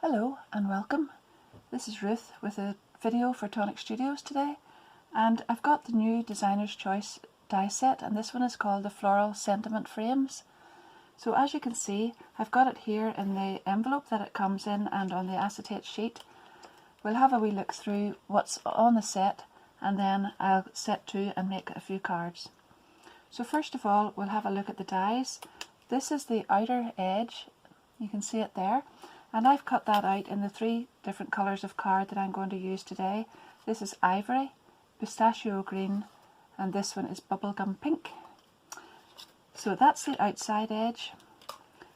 Hello and welcome. This is Ruth with a video for Tonic Studios today, and I've got the new Designer's Choice die set, and this one is called the Floral Sentiment Frames. So as you can see, I've got it here in the envelope that it comes in and on the acetate sheet. We'll have a wee look through what's on the set, and then I'll set to and make a few cards. So first of all, we'll have a look at the dies. This is the outer edge, you can see it there. And I've cut that out in the 3 different colours of card that I'm going to use today. This is Ivory, Pistachio Green, and this one is Bubblegum Pink. So that's the outside edge.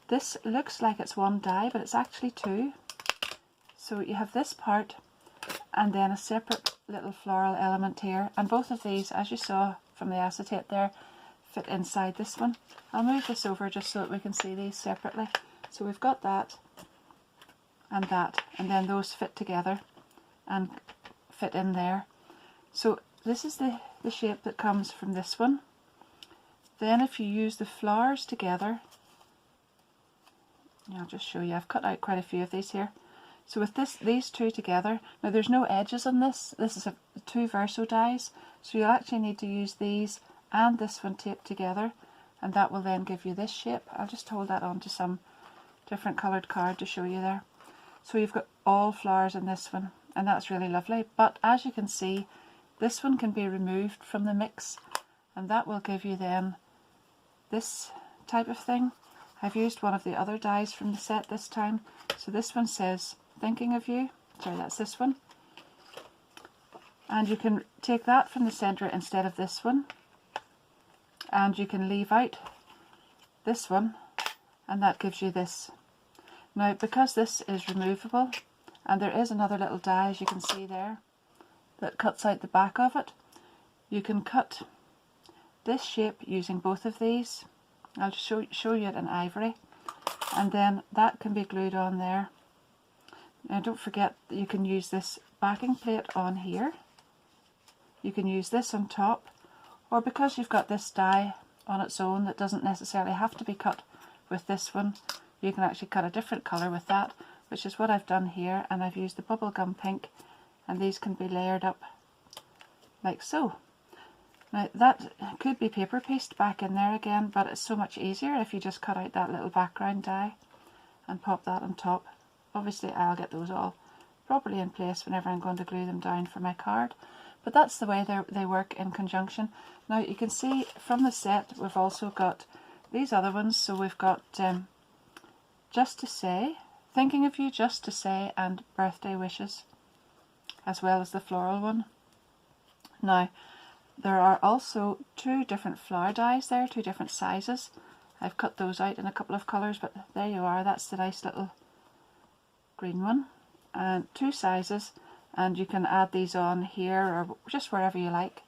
This looks like it's one die, but it's actually 2. So you have this part and then a separate little floral element here. And both of these, as you saw from the acetate there, fit inside this one. I'll move this over just so that we can see these separately. So we've got that and that, and then those fit together and fit in there. So this is the shape that comes from this one. Then if you use the flowers together, I'll just show you, I've cut out quite a few of these here. So with these 2 together, now there's no edges on this, this is 2 verso dies, so you'll actually need to use these and this one taped together, and that will then give you this shape. I'll just hold that onto some different coloured card to show you there. So you've got all flowers in this one, and that's really lovely. But as you can see, this one can be removed from the mix, and that will give you then this type of thing. I've used one of the other dies from the set this time. So this one says thinking of you. Sorry, that's this one. And you can take that from the centre instead of this one, and you can leave out this one, and that gives you this. Now, because this is removable, and there is another little die, as you can see there, that cuts out the back of it, you can cut this shape using both of these. I'll just show you it in Ivory, and then that can be glued on there. Now don't forget that you can use this backing plate on here, you can use this on top, or because you've got this die on its own that doesn't necessarily have to be cut with this one, you can actually cut a different colour with that, which is what I've done here, and I've used the Bubblegum Pink, and these can be layered up like so. Now that could be paper pieced back in there again, but it's so much easier if you just cut out that little background die and pop that on top. Obviously I'll get those all properly in place whenever I'm going to glue them down for my card, but that's the way they work in conjunction. Now you can see from the set we've also got these other ones, so we've got Just to Say, Thinking of You, Just to Say, and Birthday Wishes, as well as the floral one. Now there are also 2 different flower dies there, 2 different sizes. I've cut those out in a couple of colours, but there you are, that's the nice little green one, and 2 sizes, and you can add these on here or just wherever you like.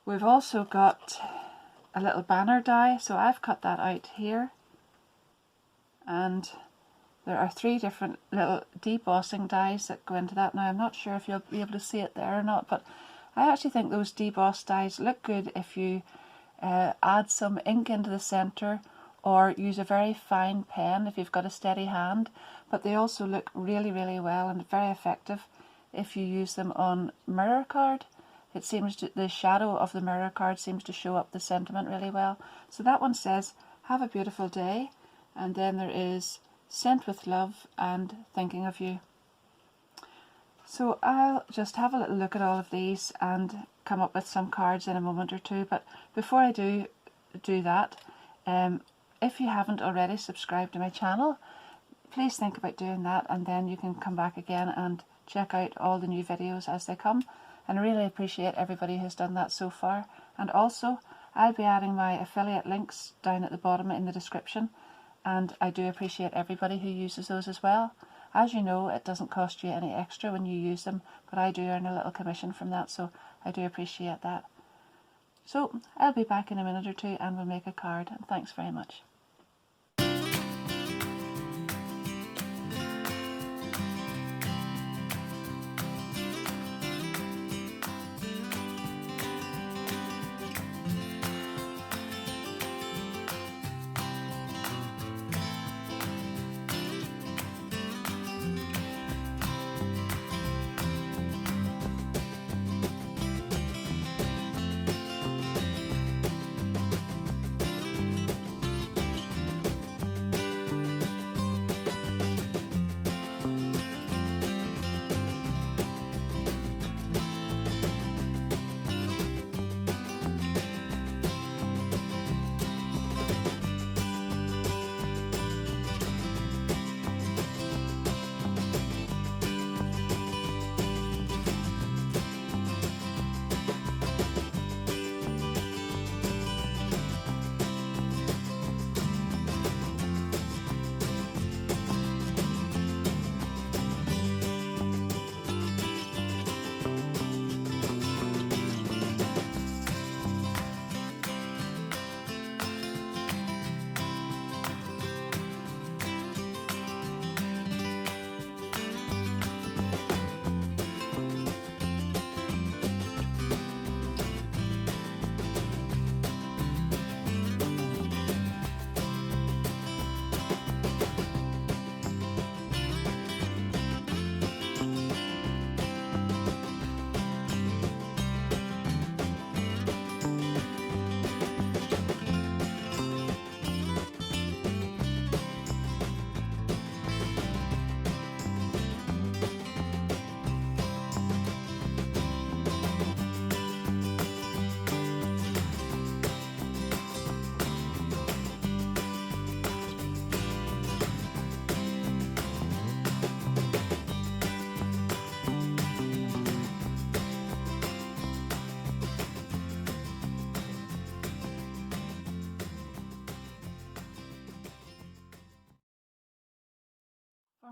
We've also got a little banner die, so I've cut that out here, and there are 3 different little debossing dies that go into that. Now I'm not sure if you'll be able to see it there or not, but I actually think those debossed dies look good if you add some ink into the centre or use a very fine pen if you've got a steady hand, but they also look really well and very effective if you use them on mirror card. It seems the shadow of the mirror card seems to show up the sentiment really well. So that one says, have a beautiful day, and then there is Sent with Love and Thinking of You. So I'll just have a little look at all of these and come up with some cards in a moment or two, but before I do that, if you haven't already subscribed to my channel, please think about doing that, and then you can come back again and check out all the new videos as they come. And I really appreciate everybody who's done that so far. And also I'll be adding my affiliate links down at the bottom in the description, and I do appreciate everybody who uses those as well. As you know, it doesn't cost you any extra when you use them, but I do earn a little commission from that, so I do appreciate that. So I'll be back in a minute or 2 and we'll make a card, and thanks very much.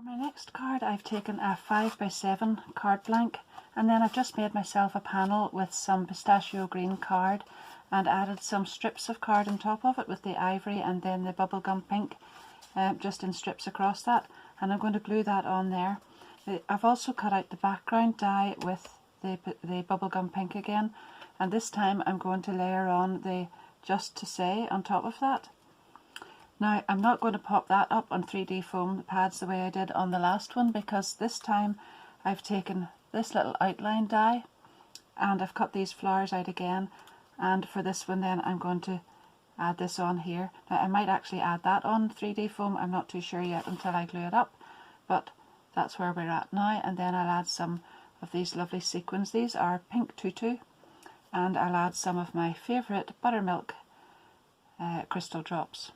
For my next card I've taken a 5x7 card blank, and then I've just made myself a panel with some pistachio green card and added some strips of card on top of it with the ivory and then the bubblegum pink just in strips across that, and I'm going to glue that on there. I've also cut out the background die with the bubblegum pink again, and this time I'm going to layer on the Just to Say on top of that. Now I'm not going to pop that up on 3D foam pads the way I did on the last one, because this time I've taken this little outline die and I've cut these flowers out again, and for this one then I'm going to add this on here. Now I might actually add that on 3D foam, I'm not too sure yet until I glue it up, but that's where we're at now. And then I'll add some of these lovely sequins. These are pink Tutu, and I'll add some of my favourite Buttermilk crystal drops.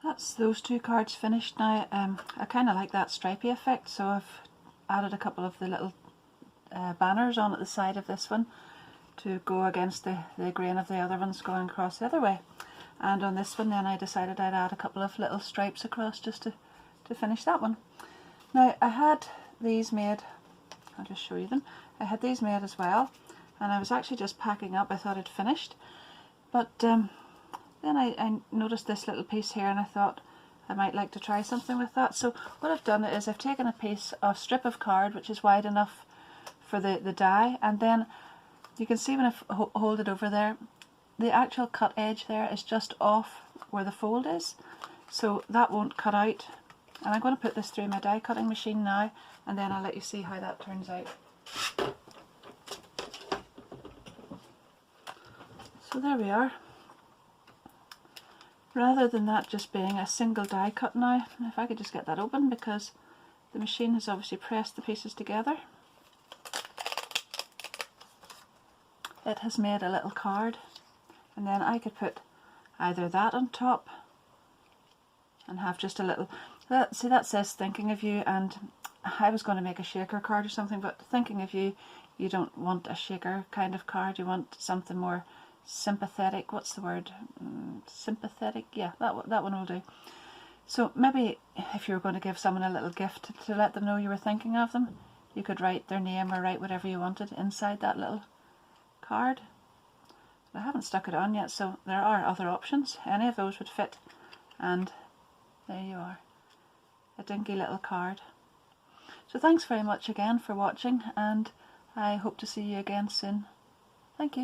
That's those two cards finished now. I kind of like that stripy effect, so I've added a couple of the little banners on at the side of this one to go against the grain of the other ones going across the other way. And on this one then I decided I'd add a couple of little stripes across just to finish that one. Now I had these made, I'll just show you them, I had these made as well, and I was actually just packing up. I thought I'd finished, but then I noticed this little piece here and I thought I might like to try something with that. So what I've done is I've taken a piece of strip of card which is wide enough for the die, and then you can see when I hold it over there, the actual cut edge there is just off where the fold is, so that won't cut out. And I'm going to put this through my die cutting machine now, and then I'll let you see how that turns out. So there we are. Rather than that just being a single die cut now, if I could just get that open, because the machine has obviously pressed the pieces together. It has made a little card, and then I could put either that on top and have just a little, see that says thinking of you, and I was going to make a shaker card or something, but thinking of you, you don't want a shaker kind of card, you want something more sympathetic. What's the word? Sympathetic? Yeah, that one will do. So maybe if you were going to give someone a little gift to let them know you were thinking of them, you could write their name or write whatever you wanted inside that little card. I haven't stuck it on yet, so there are other options. Any of those would fit, and there you are, a dinky little card. So thanks very much again for watching, and I hope to see you again soon. Thank you.